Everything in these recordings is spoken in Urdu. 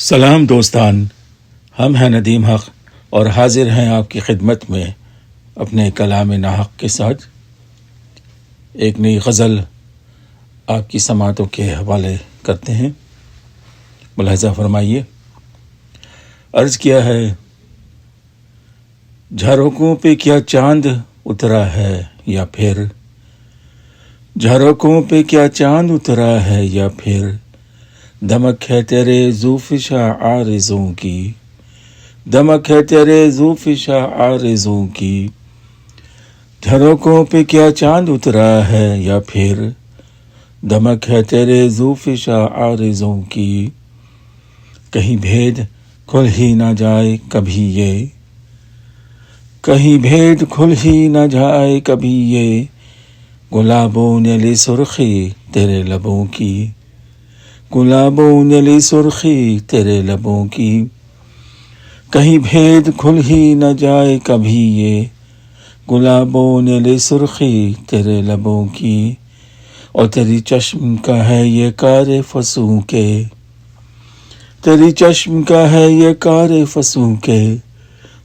سلام دوستان، ہم ہیں ندیم حق اور حاضر ہیں آپ کی خدمت میں اپنے کلام ناحق کے ساتھ ایک نئی غزل آپ کی سماعتوں کے حوالے کرتے ہیں۔ ملاحظہ فرمائیے۔ عرض کیا ہے، جھروکوں پہ کیا چاند اترا ہے یا پھر، جھروکوں پہ کیا چاند اترا ہے یا پھر، دمک ہے تیرے ذوفشاں عارضوں کی، دمک ہے تیرے ذوفشاں عارضوں کی۔ جھروکوں پہ کیا چاند اترا ہے یا پھر، دمک ہے تیرے ذوفشاں عارضوں کی۔ کہیں بھید کھل ہی نہ جائے کبھی یہ، کہیں بھید کھل ہی نہ جائے کبھی یہ، گلابوں نے لی سرخی تیرے لبوں کی، گلابوں نے لی سرخی تیرے لبوں کی۔ کہیں بھید کھل ہی نہ جائے کبھی یہ، گلابوں نے لی سرخی تیرے لبوں کی۔ اور تیری چشم کا ہے یہ کار فسوں کے، تیری چشم کا ہے یہ کار فسوں کے،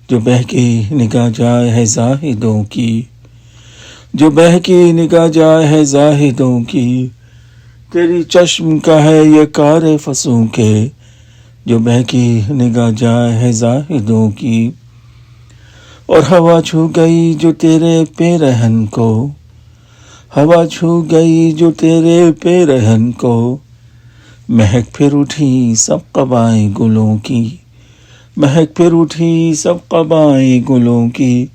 جو بہکی نگاہ جائے ہے زاہدوں کی، جو بہکی نگاہ جائے ہے زاہدوں کی۔ تیری چشم کا ہے یہ کار فسوں کے، جو بہکی نگاہ جائے ہے زاہدوں کی۔ اور ہوا چھو گئی جو تیرے پیرہن کو، ہوا چھو گئی جو تیرے پیرہن کو، مہک پھر اٹھی سب قبائیں گلوں کی، مہک پھر اٹھی سب قبائیں گلوں کی۔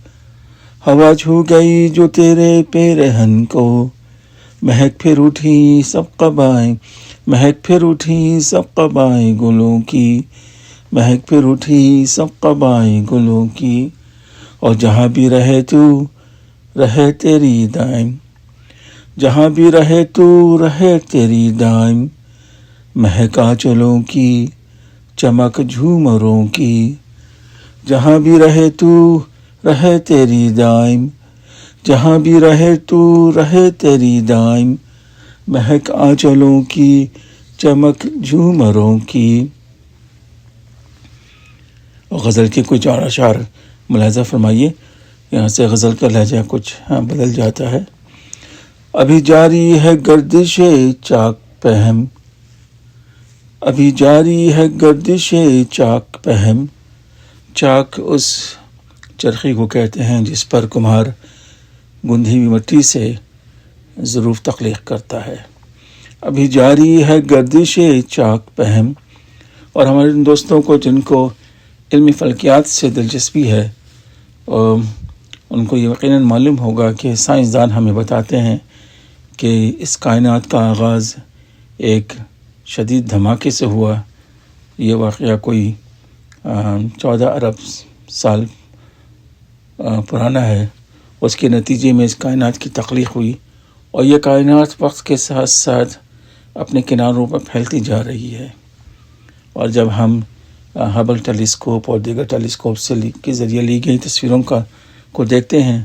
ہوا چھو گئی جو تیرے پیرہن کو، مہک پھر اٹھی سب قبائیں، مہک پھر اٹھی سب قبائیں گلوں کی، مہک پھر اٹھی سب قبائیں گلوں کی۔ اور جہاں بھی رہے تو رہے تیری دائم، جہاں بھی رہے تو رہے تیری دائم، مہک آنچلوں کی چمک جھومروں کی۔ جہاں بھی رہے تو رہے تیری دائم، جہاں بھی رہے تو رہے تیری دائم، مہک آنچلوں کی چمک جھومروں کی۔ غزل کے کچھ اور اشعار ملاحظہ فرمائیے۔ یہاں سے غزل کا لہجہ کچھ بدل جاتا ہے۔ ابھی جاری ہے گردش چاک پہم، ابھی جاری ہے گردش چاک پہم۔ چاک اس چرخی کو کہتے ہیں جس پر کمہار گندھی ہوئی مٹی سے ظروف تخلیق کرتا ہے۔ ابھی جاری ہے گردش چاک پہم۔ اور ہمارے ان دوستوں کو جن کو علمی فلکیات سے دلچسپی ہے، ان کو یقیناً معلوم ہوگا کہ سائنسدان ہمیں بتاتے ہیں کہ اس کائنات کا آغاز ایک شدید دھماکے سے ہوا۔ یہ واقعہ کوئی 14 ارب سال پرانا ہے۔ اس کے نتیجے میں اس کائنات کی تخلیق ہوئی، اور یہ کائنات وقت کے ساتھ ساتھ اپنے کناروں پر پھیلتی جا رہی ہے۔ اور جب ہم ہبل ٹیلیسکوپ اور دیگر ٹیلیسکوپ کے ذریعے لی گئی تصویروں کو دیکھتے ہیں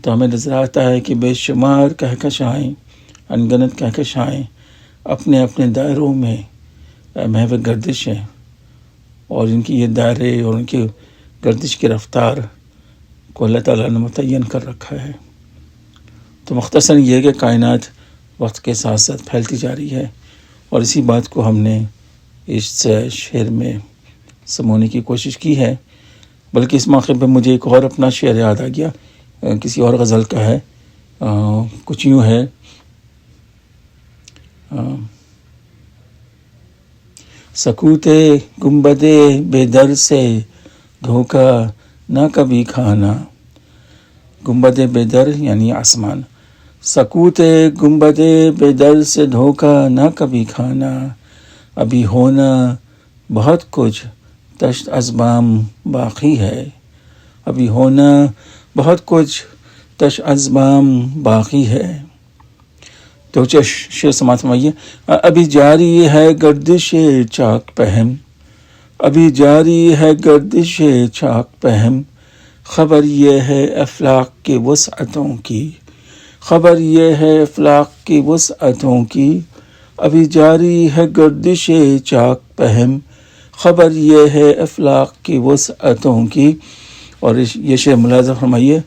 تو ہمیں نظر آتا ہے کہ بے شمار کہکشائیں، انگنت کہکشائیں اپنے اپنے دائروں میں محو گردش ہیں، اور ان کی یہ دائرے اور ان کی گردش کی رفتار کو اللہ تعالیٰ نے متعین کر رکھا ہے۔ تو مختصراً یہ کہ کائنات وقت کے ساتھ ساتھ پھیلتی جا رہی ہے، اور اسی بات کو ہم نے اس شعر میں سمونے کی کوشش کی ہے۔ بلکہ اس موقع پہ مجھے ایک اور اپنا شعر یاد آ گیا، کسی اور غزل کا ہے، کچھ یوں ہے: سکوت گنبد بے در سے دھوکہ نہ کبھی کھانا۔ گنبد بے در یعنی آسمان۔ سکوت گنبد بے در سے دھوکہ نہ کبھی کھانا، ابھی ہونا بہت کچھ تشت ازبام باقی ہے، ابھی ہونا بہت کچھ تشت ازبام باقی ہے۔ تو شعر سماعت فرمائیے۔ ابھی جاری ہے گردش چاک پہم، ابھی جاری ہے گردش چاک پہم، خبر یہ ہے افلاک کی وسعتوں کی، خبر یہ ہے افلاک کی وسعتوں کی۔ ابھی جاری ہے گردش چاک پہم، خبر یہ ہے افلاق کی وسعتوں کی. اور یہ شعر ملاحظہ فرمائیے،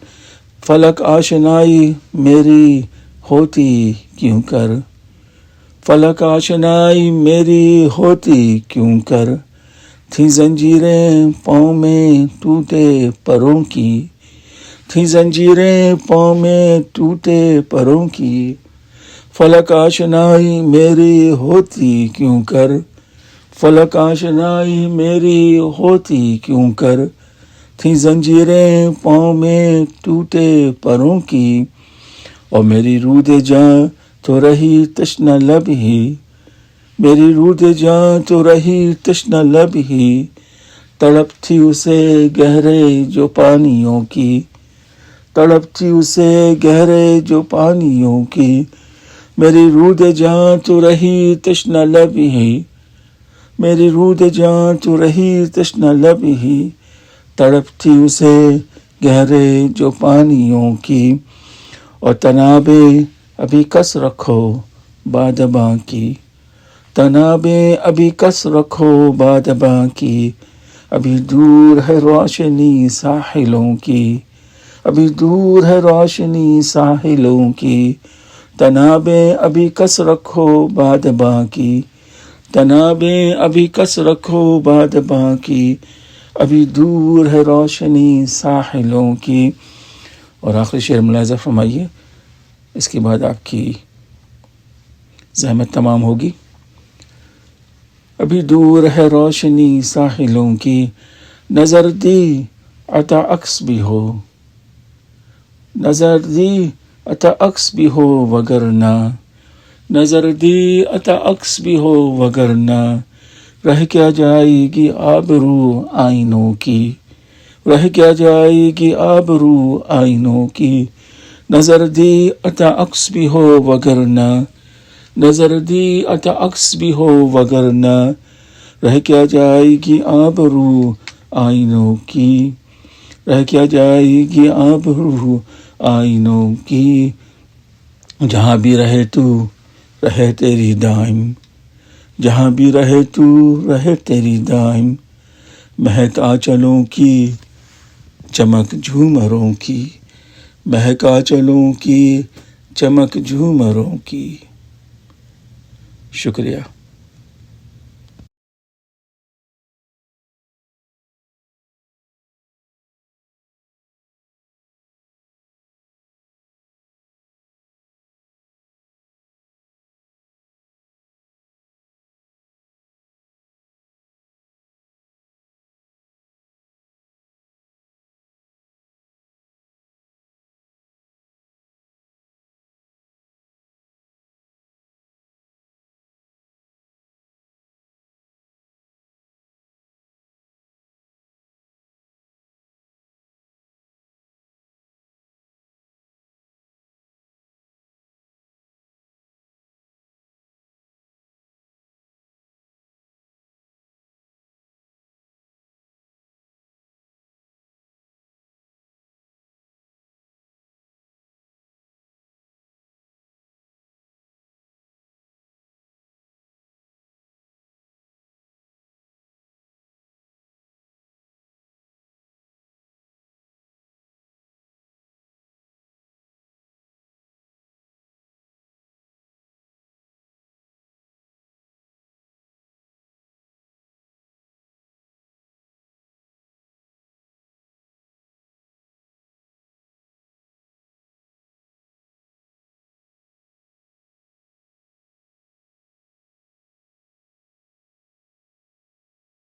فلک آشنائی میری ہوتی کیوں کر، فلک آشنائی میری ہوتی کیوں کر، تھی زنجیریں پاؤں میں ٹوٹے پروں کی، تھی زنجیریں پاؤں میں ٹوٹے پروں کی، فلک آشنائی میری ہوتی کیوں کر، فلک آشنائی میری ہوتی کیوں کر، تھی زنجیریں پاؤں میں ٹوٹے پروں کی. اور میری رود جاں تو رہی تشنہ لب ہی، میری رود جاں تو رہی تشنہ لب ہی، تڑپ تھی اسے گہرے جو پانیوں کی، تڑپ تھی اسے گہرے جو پانیوں کی، میری رود جاں تو رہی تشنہ لب ہی، میری رود جاں تو رہی تشنہ لب ہی، تڑپ تھی اسے گہرے جو پانیوں کی. اور تنابیں ابھی کس رکھو بادباں کی، تنابیں ابھی کس رکھو بادباں کی، ابھی دور ہے روشنی ساحلوں کی، ابھی دور ہے روشنی ساحلوں کی، تنابیں ابھی کس رکھو بادباں کی، تنابیں ابھی کس رکھو بادباں کی، ابھی دور ہے روشنی ساحلوں کی. اور آخری شعر ملاحظہ فرمائیے، اس کے بعد آپ کی زحمت تمام ہوگی. ابھی دور ہے روشنی ساحلوں کی، نظر دی عطا عکس بھی ہو، نظر دی عطا عکس بھی ہو وگرنہ، نظر دی عطا عکس بھی ہو وگرنہ، رہ کیا جائے گی آبرو آئینوں کی، رہ کیا جائے گی آبرو آئینوں کی، نظر دی عطا عکس بھی ہو وگرنہ، نظر دی عطا عکس بھی ہو وگرنہ، رہ کیا جائے گی آبرو آئینوں کی، رہ کیا جائے گی آبرو آئینوں کی. جہاں بھی رہے تو رہے تیری دائم، جہاں بھی رہے تو رہے تیری دائم، مہک آنچلوں کی چمک جھومروں کی، مہک آنچلوں کی چمک جھومروں کی. شکریہ.